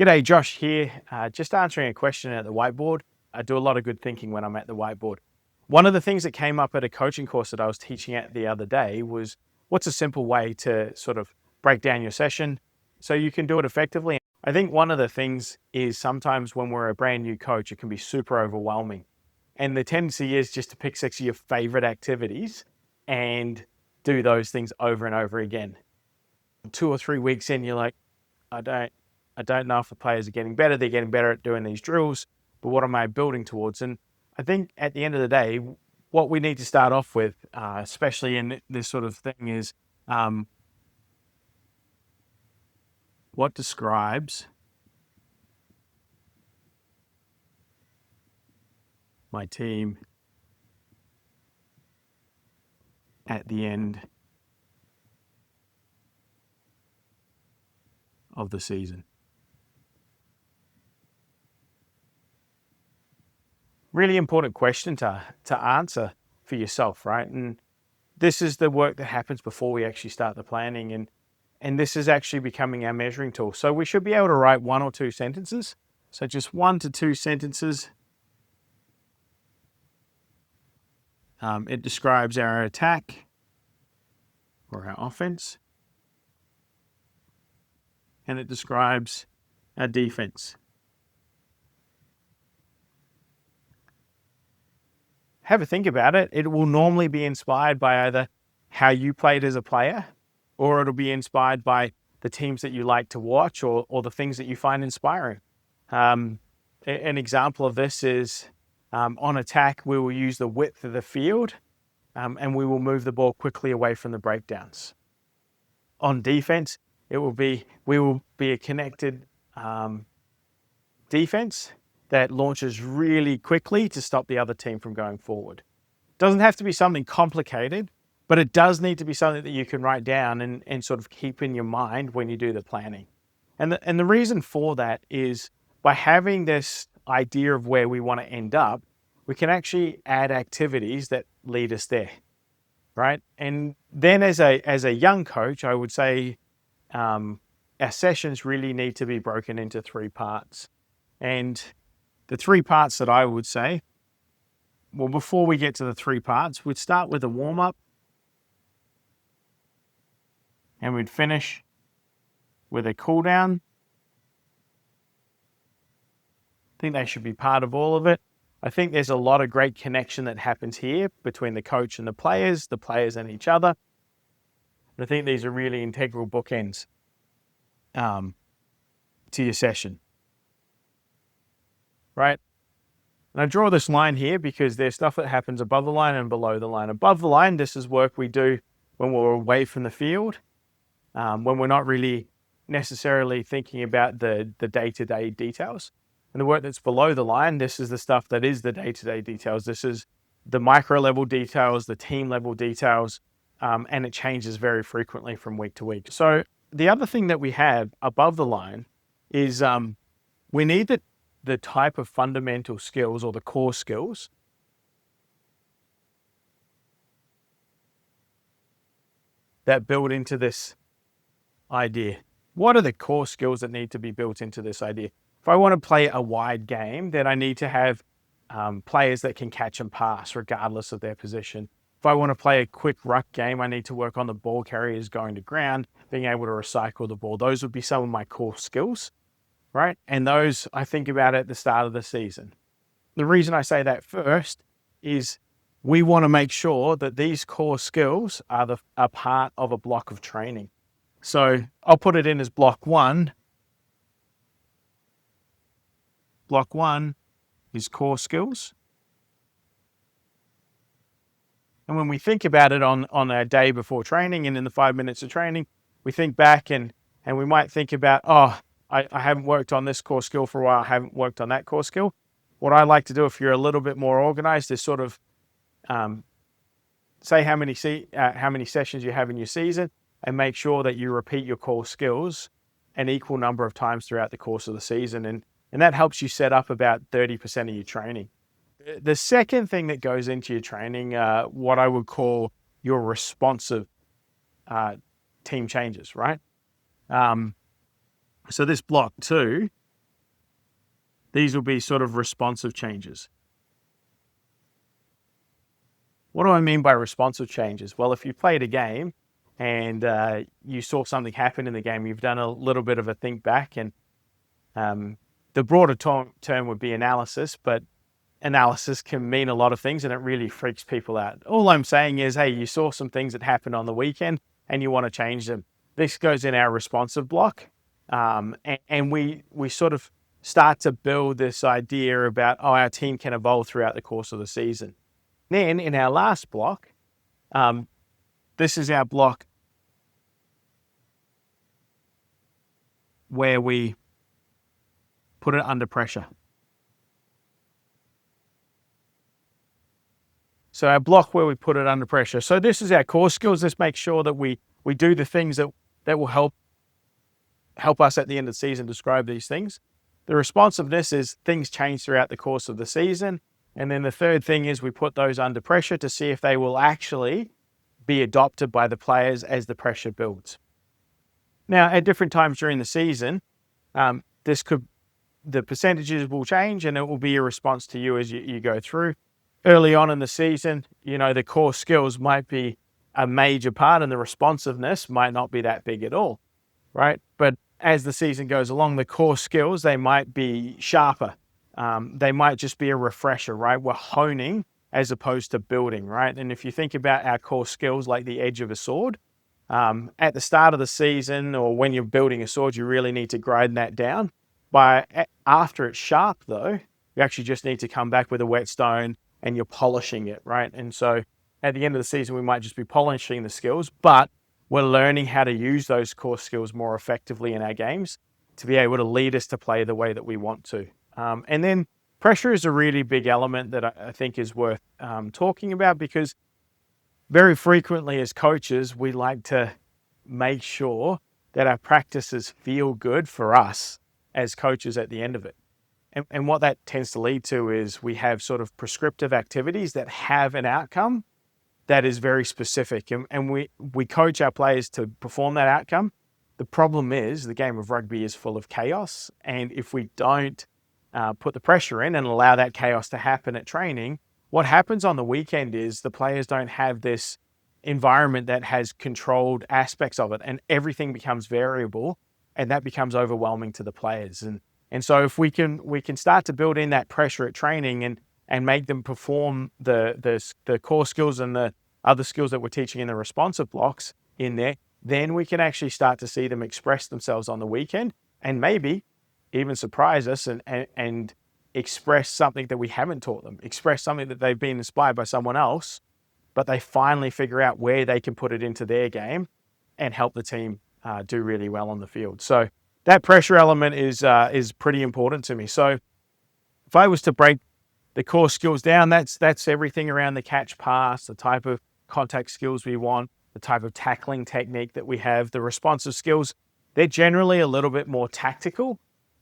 G'day, Josh here. Just answering a question at the whiteboard. I do a lot of good thinking when I'm at the whiteboard. One of the things that came up at a coaching course that I was teaching at the other day was what's a simple way to sort of break down your session so you can do it effectively. I think one of the things is sometimes when we're a brand new coach, it can be super overwhelming. And the tendency is just to pick 6 of your favorite activities and do those things over and over again. 2 or 3 weeks in, you're like, I don't know if the players are getting better. They're getting better at doing these drills, but what am I building towards? And I think at the end of the day, what we need to start off with, especially in this sort of thing, is what describes my team at the end of the season. Really important question to answer for yourself, right? And this is the work that happens before we actually start the planning, and this is actually becoming our measuring tool. So we should be able to write 1 or 2 sentences. So just 1 to 2 sentences. It describes our attack or our offense, and it describes our defense. Have a think about it. It will normally be inspired by either how you played as a player, or it'll be inspired by the teams that you like to watch, or the things that you find inspiring. An example of this is on attack, we will use the width of the field, and we will move the ball quickly away from the breakdowns. On defense, we will be a connected defense that launches really quickly to stop the other team from going forward. Doesn't have to be something complicated, but it does need to be something that you can write down and sort of keep in your mind when you do the planning. And the reason for that is by having this idea of where we want to end up, we can actually add activities that lead us there, right? And then as a young coach, I would say our sessions really need to be broken into 3 parts. And the 3 parts that I would say, well, before we get to the 3 parts, we'd start with a warm-up and we'd finish with a cool-down. I think they should be part of all of it. I think there's a lot of great connection that happens here between the coach and the players and each other. And I think these are really integral bookends to your session, right? And I draw this line here because there's stuff that happens above the line and below the line. Above the line, this is work we do when we're away from the field, when we're not really necessarily thinking about the day-to-day details. And the work that's below the line, this is the stuff that is the day-to-day details. This is the micro-level details, the team-level details, and it changes very frequently from week to week. So the other thing that we have above the line is we need the type of fundamental skills or the core skills that build into this idea. What are the core skills that need to be built into this idea? If I want to play a wide game, then I need to have players that can catch and pass regardless of their position. If I want to play a quick ruck game, I need to work on the ball carriers going to ground, being able to recycle the ball. Those would be some of my core skills, right? And those I think about at the start of the season. The reason I say that first is we want to make sure that these core skills are part of a block of training. So I'll put it in as block 1. Block 1 is core skills. And when we think about it on our day before training and in the 5 minutes of training, we think back and we might think about, I haven't worked on this core skill for a while. I haven't worked on that core skill. What I like to do, if you're a little bit more organized, is sort of say how many sessions you have in your season and make sure that you repeat your core skills an equal number of times throughout the course of the season. And that helps you set up about 30% of your training. The second thing that goes into your training, what I would call your responsive team changes, right? So this block 2 These will be sort of responsive changes. What do I mean by responsive changes? Well, if you played a game and you saw something happen in the game, you've done a little bit of a think back, and the broader term would be analysis, but analysis can mean a lot of things and it really freaks people out. All I'm saying is, hey, you saw some things that happened on the weekend and you want to change them. This goes in our responsive block. And we sort of start to build this idea about, our team can evolve throughout the course of the season. Then in our last block, this is our block where we put it under pressure. So our block where we put it under pressure. So this is our core skills. This makes sure that we do the things that will help us at the end of the season describe these things. The responsiveness is things change throughout the course of the season. And then the third thing is we put those under pressure to see if they will actually be adopted by the players as the pressure builds. Now, at different times during the season, the percentages will change and it will be a response to you as you go through. Early on in the season, the core skills might be a major part and the responsiveness might not be that big at all, right? But as the season goes along, the core skills, they might be sharper. They might just be a refresher, right? We're honing as opposed to building, right? And if you think about our core skills like the edge of a sword, at the start of the season or when you're building a sword, you really need to grind that down. After it's sharp, though, you actually just need to come back with a whetstone and you're polishing it, right? And so at the end of the season, we might just be polishing the skills, but we're learning how to use those core skills more effectively in our games to be able to lead us to play the way that we want to. And then pressure is a really big element that I think is worth talking about, because very frequently as coaches, we like to make sure that our practices feel good for us as coaches at the end of it. And what that tends to lead to is we have sort of prescriptive activities that have an outcome that is very specific. And we coach our players to perform that outcome. The problem is the game of rugby is full of chaos. And if we don't put the pressure in and allow that chaos to happen at training, what happens on the weekend is the players don't have this environment that has controlled aspects of it, and everything becomes variable, and that becomes overwhelming to the players. And so if we can start to build in that pressure at training and make them perform the core skills and the other skills that we're teaching in the responsive blocks in there, then we can actually start to see them express themselves on the weekend and maybe even surprise us and express something that we haven't taught them, express something that they've been inspired by someone else, but they finally figure out where they can put it into their game and help the team do really well on the field. So that pressure element is pretty important to me. So if I was to break the core skills down, that's everything around the catch pass, the type of contact skills we want, the type of tackling technique that we have. The responsive skills, they're generally a little bit more tactical.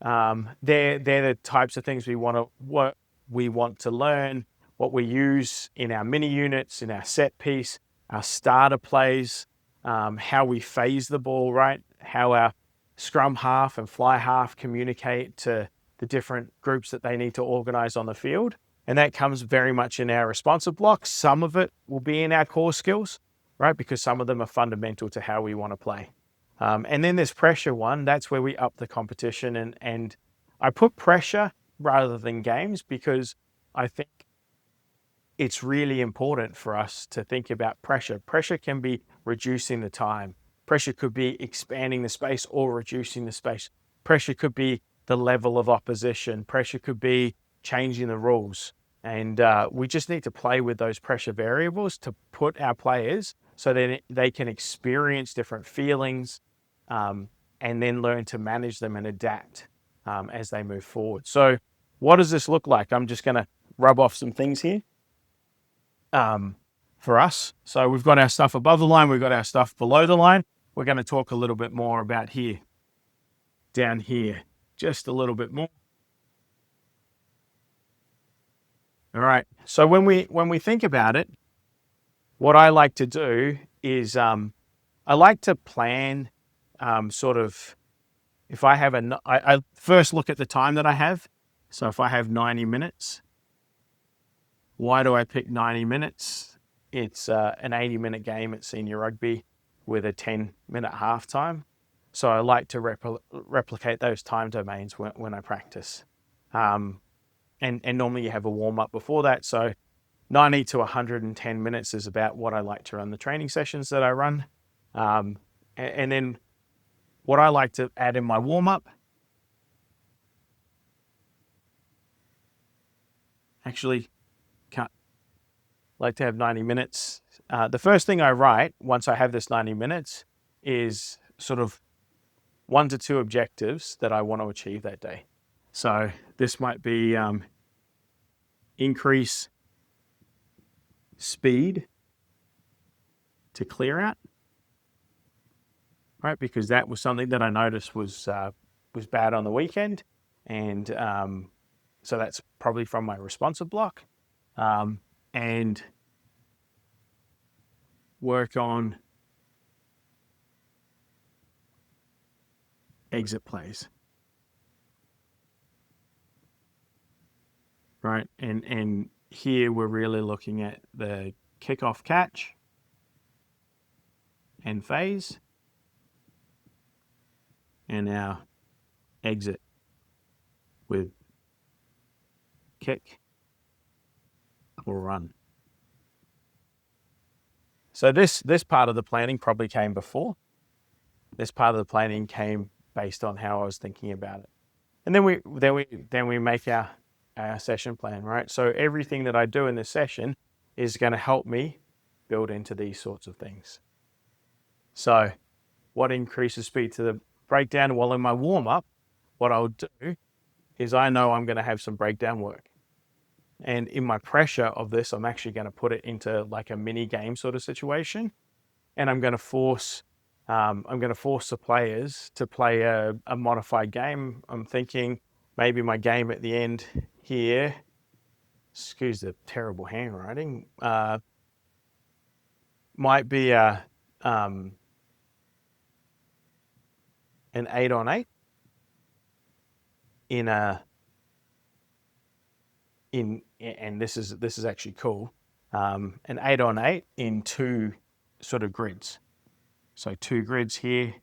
They're the types of things what we want to learn, what we use in our mini units, in our set piece, our starter plays, how we phase the ball, right? How our scrum half and fly half communicate to the different groups that they need to organize on the field. And that comes very much in our responsive blocks. Some of it will be in our core skills, right? Because some of them are fundamental to how we want to play. And then there's pressure one. That's where we up the competition. And I put pressure rather than games because I think it's really important for us to think about pressure. Pressure can be reducing the time. Pressure could be expanding the space or reducing the space. Pressure could be the level of opposition. Pressure could be changing the rules. And we just need to play with those pressure variables to put our players so that they can experience different feelings and then learn to manage them and adapt as they move forward. So what does this look like? I'm just going to rub off some things here for us. So we've got our stuff above the line. We've got our stuff below the line. We're going to talk a little bit more about here, down here, just a little bit more. All right. So when we think about it, what I like to do is I like to plan sort of, if I have I first look at the time that I have So if I have 90 minutes, why do I pick 90 minutes? It's an 80-minute game at senior rugby with a 10-minute halftime. So I like to replicate those time domains when I practice. And normally you have a warm-up before that. So 90 to 110 minutes is about what I like to run the training sessions that I run. And then what I like to add in my warm-up, actually can't like to have 90 minutes. The first thing I write once I have this 90 minutes is sort of 1 to 2 objectives that I want to achieve that day. So this might be increase speed to clear out, right? Because that was something that I noticed was bad on the weekend, and so that's probably from my responsive block, and work on exit plays, right? And here we're really looking at the kickoff catch and phase, and our exit with kick or run. So this part of the planning probably came before. This part of the planning came based on how I was thinking about it. And then we make our session plan, right? So everything that I do in this session is going to help me build into these sorts of things. So what increases speed to the breakdown? Well, in my warm-up, what I'll do is I know I'm going to have some breakdown work. And in my pressure of this, I'm actually going to put it into like a mini game sort of situation. And I'm going to force the players to play a modified game. I'm thinking maybe my game at the end here, excuse the terrible handwriting, might be an 8-on-8 and this is actually cool, an 8-on-8 in 2 sort of grids. So 2 grids here,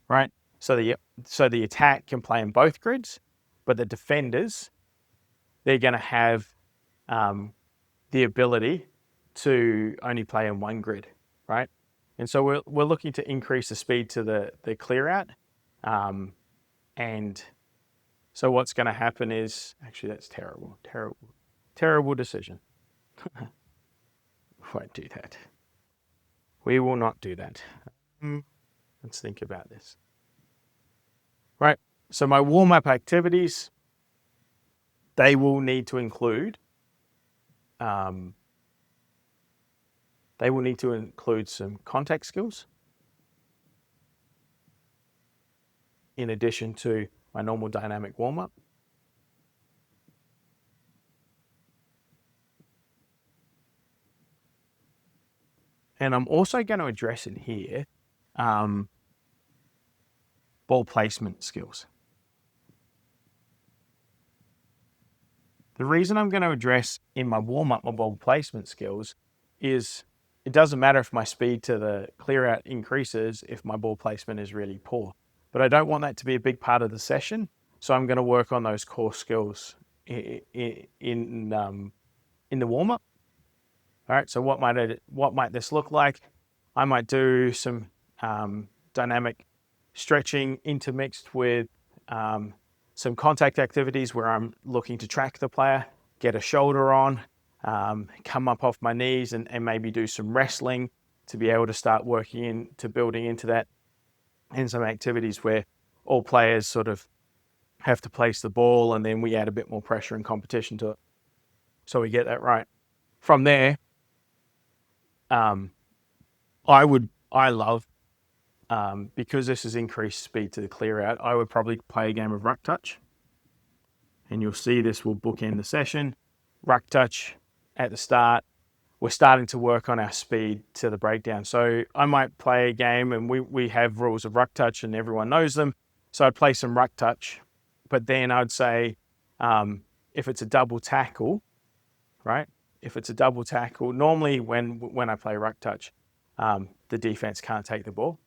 right? So the attack can play in both grids, but the defenders, they're going to have the ability to only play in 1 grid, right? And so we're looking to increase the speed to the clear out, and so what's going to happen is, actually that's terrible decision. Won't do that. We will not do that. Let's think about this. Right. So my warm-up activities, they will need to include some contact skills in addition to my normal dynamic warm-up. And I'm also going to address in here ball placement skills. The reason I'm going to address in my warm-up my ball placement skills is it doesn't matter if my speed to the clear out increases if my ball placement is really poor. But I don't want that to be a big part of the session, so I'm going to work on those core skills in the warm-up. All right, so what might this look like? I might do some dynamic stretching intermixed with some contact activities where I'm looking to track the player, get a shoulder on, come up off my knees and maybe do some wrestling to be able to start building into that, and some activities where all players sort of have to place the ball and then we add a bit more pressure and competition to it. So we get that right. From there, because this has increased speed to the clear out, I would probably play a game of ruck touch. And you'll see this will bookend the session. Ruck touch at the start. We're starting to work on our speed to the breakdown. So I might play a game, and we have rules of ruck touch and everyone knows them. So I'd play some ruck touch But then I'd say if it's a double tackle, right? If it's a double tackle, normally when I play ruck touch, the defense can't take the ball.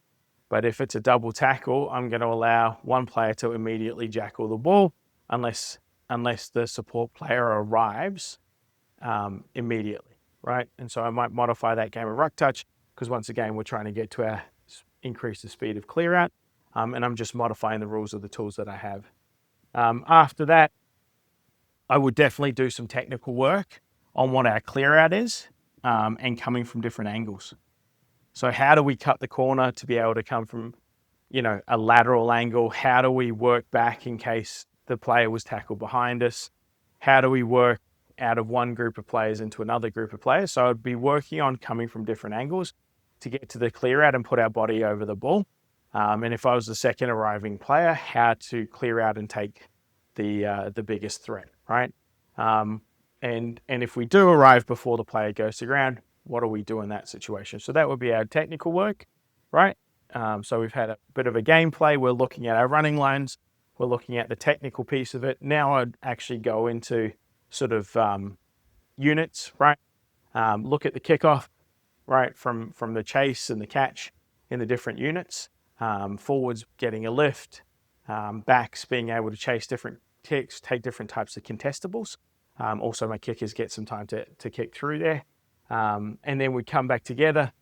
But if it's a double tackle, I'm going to allow one player to immediately jackal the ball unless the support player arrives immediately, right? And so I might modify that game of ruck touch because once again, we're trying to get to increase the speed of clear out. And I'm just modifying the rules of the tools that I have. After that, I would definitely do some technical work on what our clear out is and coming from different angles. So how do we cut the corner to be able to come from, a lateral angle? How do we work back in case the player was tackled behind us? How do we work out of one group of players into another group of players? So I'd be working on coming from different angles to get to the clear out and put our body over the ball. And if I was the second arriving player, how to clear out and take the biggest threat, right? And if we do arrive before the player goes to ground, what do we do in that situation? So that would be our technical work, right? So we've had a bit of a gameplay. We're looking at our running lines. We're looking at the technical piece of it. Now I'd actually go into sort of units, right? Look at the kickoff, right? From the chase and the catch in the different units. Forwards getting a lift, backs being able to chase different kicks, take different types of contestables. Also, my kickers get some time to kick through there. And then we'd come back together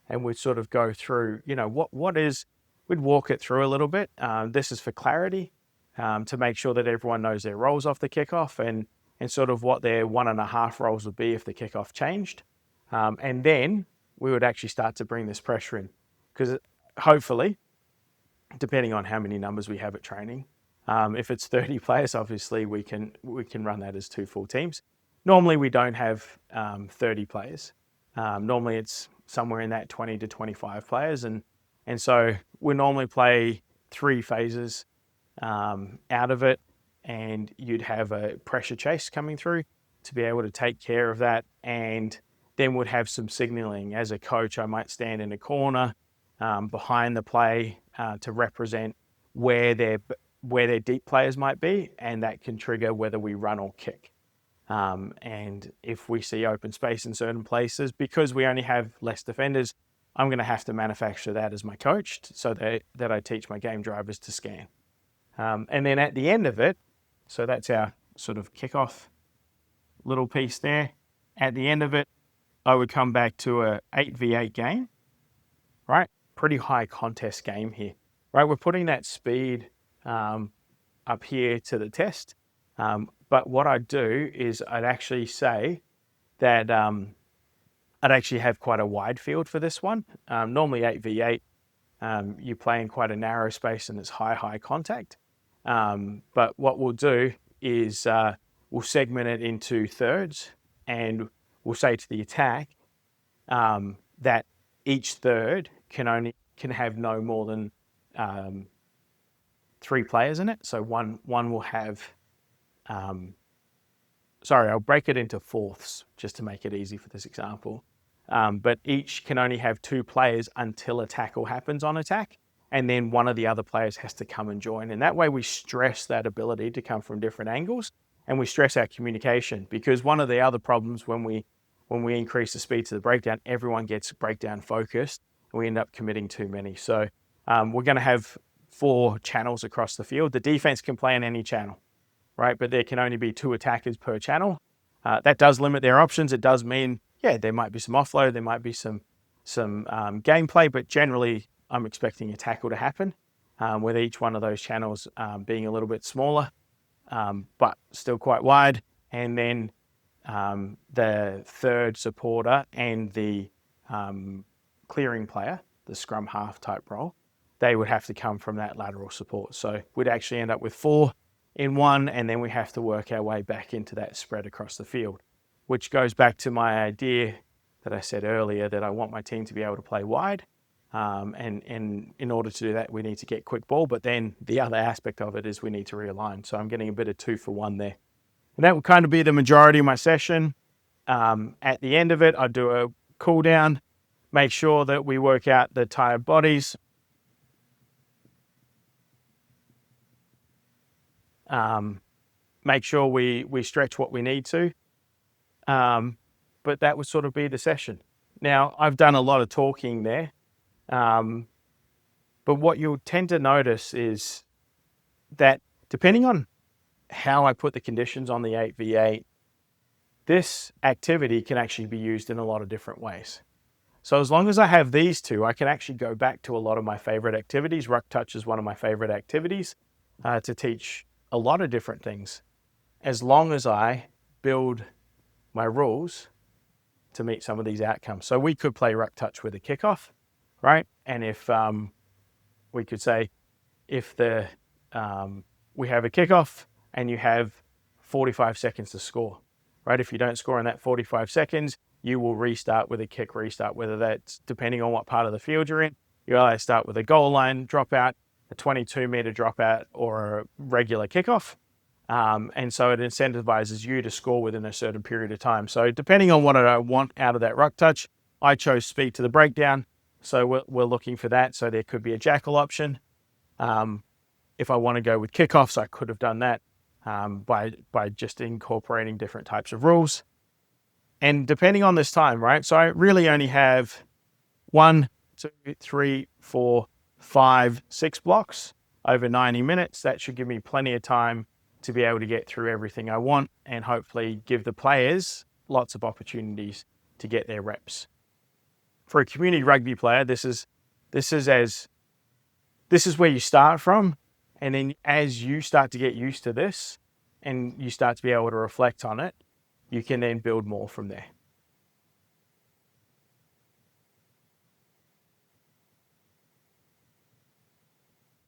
and we'd sort of go through, we'd walk it through a little bit. This is for clarity, to make sure that everyone knows their roles off the kickoff and sort of what their 1.5 roles would be if the kickoff changed. And then we would actually start to bring this pressure in because hopefully, depending on how many numbers we have at training, if it's 30 players, obviously we can run that as 2 full teams. Normally we don't have 30 players. Normally it's somewhere in that 20 to 25 players, and so we normally play 3 phases out of it, and you'd have a pressure chase coming through to be able to take care of that, and then would have some signaling. As a coach, I might stand in a corner behind the play to represent where their deep players might be, and that can trigger whether we run or kick. And if we see open space in certain places, because we only have less defenders, I'm going to have to manufacture that as my coach so that I teach my game drivers to scan. And then at the end of it, so that's our sort of kickoff little piece there. At the end of it, I would come back to a 8v8 game, right? Pretty high contest game here, right? We're putting that speed up here to the test. But what I'd do is I'd actually say that I'd actually have quite a wide field for this one. Normally 8v8, you play in quite a narrow space and it's high contact. But what we'll do is we'll segment it into thirds, and we'll say to the attack that each third can have no more than 3 players in it. So one will have, I'll break it into fourths just to make it easy for this example. But each can only have 2 players until a tackle happens on attack, and then one of the other players has to come and join. And that way we stress that ability to come from different angles, and we stress our communication, because one of the other problems when we increase the speed to the breakdown, everyone gets breakdown focused and we end up committing too many. So we're going to have 4 channels across the field. The defense can play in any channel, right? But there can only be 2 attackers per channel. That does limit their options. It does mean, there might be some offload, there might be some gameplay, but generally I'm expecting a tackle to happen with each one of those channels being a little bit smaller, but still quite wide. And then the third supporter and the clearing player, the scrum half type role, they would have to come from that lateral support. So we'd actually end up with 4 in one, and then we have to work our way back into that spread across the field, which goes back to my idea that I said earlier, that I want my team to be able to play wide. And in order to do that, we need to get quick ball. But then the other aspect of it is we need to realign. So I'm getting a bit of 2 for 1 there. And that will kind of be the majority of my session. At the end of it, I do a cool down, make sure that we work out the tired bodies. make sure we stretch what we need to. But that would sort of be the session. Now, I've done a lot of talking there, but what you'll tend to notice is that depending on how I put the conditions on the 8v8, this activity can actually be used in a lot of different ways. So as long as I have these two, I can actually go back to a lot of my favorite activities. Ruck touch is one of my favorite activities to teach a lot of different things, as long as I build my rules to meet some of these outcomes. So we could play ruck touch with a kickoff, right? And if we could say, if we have a kickoff and you have 45 seconds to score, right? If you don't score in that 45 seconds, you will restart with a kick restart, whether that's depending on what part of the field you're in. You either start with a goal line dropout, a 22-meter dropout, or a regular kickoff. And so it incentivizes you to score within a certain period of time. So depending on what I want out of that ruck touch, I chose speed to the breakdown. So we're looking for that. So there could be a jackal option. If I want to go with kickoffs, I could have done that by just incorporating different types of rules. And depending on this time, right? So I really only have 1, 2, 3, 4, 5, 6 blocks over 90 minutes. That should give me plenty of time to be able to get through everything I want and hopefully give the players lots of opportunities to get their reps. For a community rugby player, this is where you start from. And then as you start to get used to this and you start to be able to reflect on it, you can then build more from there.